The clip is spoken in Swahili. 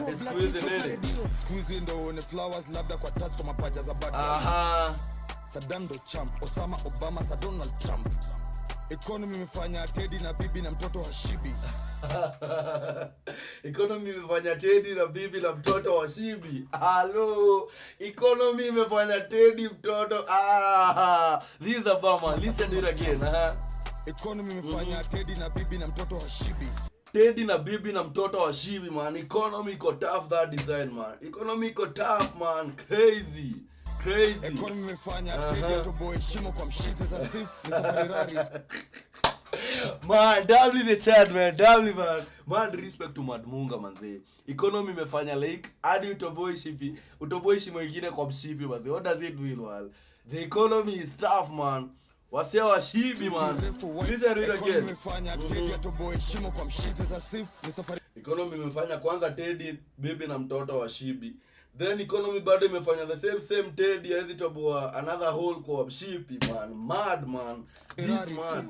Ati squeeze nini? Squeeze ndo one flowers labda kwa touch kwa mapaja za bad. Aha. Saddam ndo champ, Osama Obama sa Donald Trump. Economy imefanya Teddy na bibi na mtoto wa shibi. Economy imefanya Teddy na bibi na mtoto wa shibi. Hello. Economy imefanya Teddy mtoto. This is a bummer. Listen to it again. Economy imefanya Teddy na bibi na mtoto wa shibi. Teddy na bibi na mtoto wa shibi, man. Economy iko tough, that design, man. Economy iko tough, man. Crazy. Economy imefanya Teddy atoboe shimo kwa mshite za Sif ni Ferrari. Man, double the chat, man. Double, man. Man, respect to Mad Munga, manze. Economy imefanya like hadi utoboe shimo ingine kwa mshipi, manze. What does it mean, man? The economy is tough, man. Wasee wa shibi, man. Listen to it again. Economy imefanya Teddy atoboe shimo kwa mshite za Sif ni Ferrari. Economy imefanya kwanza Teddy bibi na mtoto wa shibi. Then economy bado imefanya the same Teddy hawezi toboa another hole kwa shipi, man. Mad, man. This man.